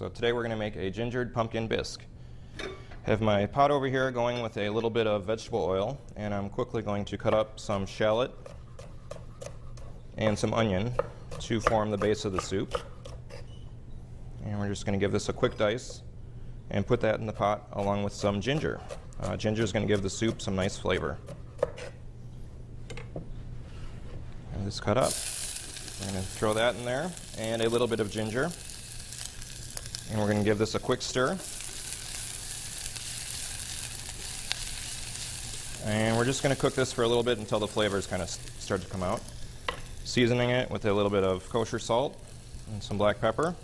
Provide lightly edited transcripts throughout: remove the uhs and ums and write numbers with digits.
So today we're going to make a gingered pumpkin bisque. Have my pot over here going with a little bit of vegetable oil, and I'm quickly going to cut up some shallot and some onion to form the base of the soup. And we're just going to give this a quick dice and put that in the pot along with some ginger. Ginger is going to give the soup some nice flavor. And this cut up. We're going to throw that in there and a little bit of ginger. And we're going to give this a quick stir. And we're just going to cook this for a little bit until the flavors kind of start to come out. Seasoning it with a little bit of kosher salt and some black pepper.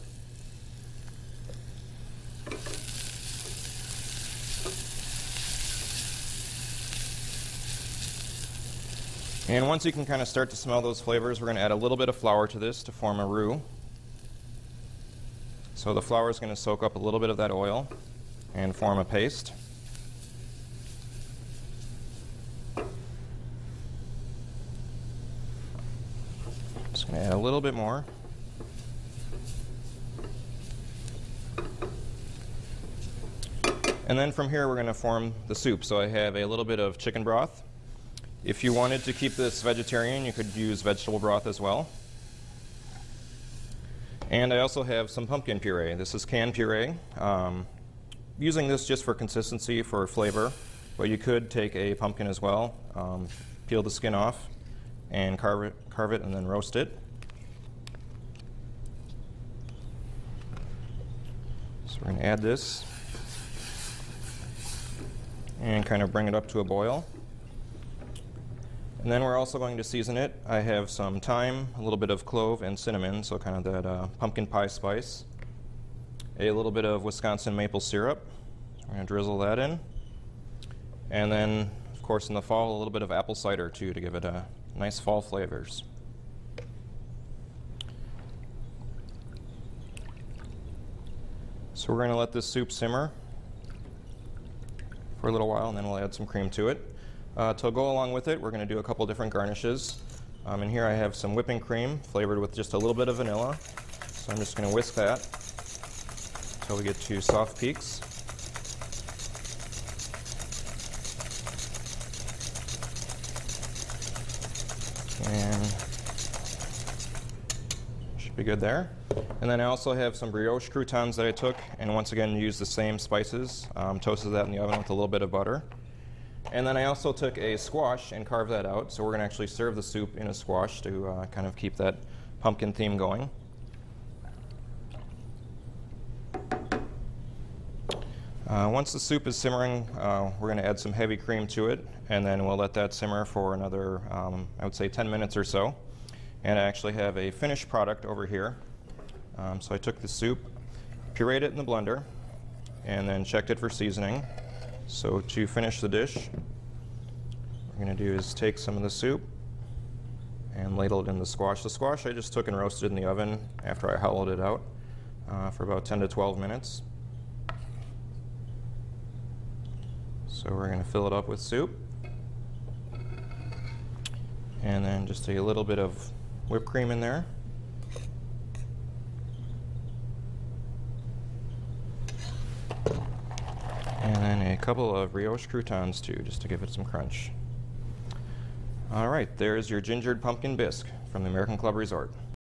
And once you can kind of start to smell those flavors, we're going to add a little bit of flour to this to form a roux. So the flour is going to soak up a little bit of that oil and form a paste. Just going to add a little bit more. And then from here we're going to form the soup. So I have a little bit of chicken broth. If you wanted to keep this vegetarian, you could use vegetable broth as well. And I also have some pumpkin puree. This is canned puree. Using this just for consistency, for flavor, but you could take a pumpkin as well, peel the skin off, and carve it and then roast it. So we're going to add this and kind of bring it up to a boil. And then we're also going to season it. I have some thyme, a little bit of clove and cinnamon, so kind of that pumpkin pie spice. A little bit of Wisconsin maple syrup. So we're going to drizzle that in. And then, of course, in the fall, a little bit of apple cider too to give it a nice fall flavors. So we're going to let this soup simmer for a little while, and then we'll add some cream to it. To go along with it, we're going to do a couple different garnishes. And here I have some whipping cream flavored with just a little bit of vanilla. So I'm just going to whisk that until we get to soft peaks. And should be good there. And then I also have some brioche croutons that I took, and once again used the same spices. Toasted that in the oven with a little bit of butter. And then I also took a squash and carved that out, so we're going to actually serve the soup in a squash to kind of keep that pumpkin theme going. Once the soup is simmering, we're going to add some heavy cream to it, and then we'll let that simmer for another, I would say 10 minutes or so. And I actually have a finished product over here. So I took the soup, pureed it in the blender, and then checked it for seasoning. So to finish the dish, what we're going to do is take some of the soup and ladle it in the squash. The squash I just took and roasted in the oven after I hollowed it out for about 10 to 12 minutes. So we're going to fill it up with soup. And then just a little bit of whipped cream in there. And then a couple of brioche croutons too, just to give it some crunch. All right, there's your gingered pumpkin bisque from the American Club Resort.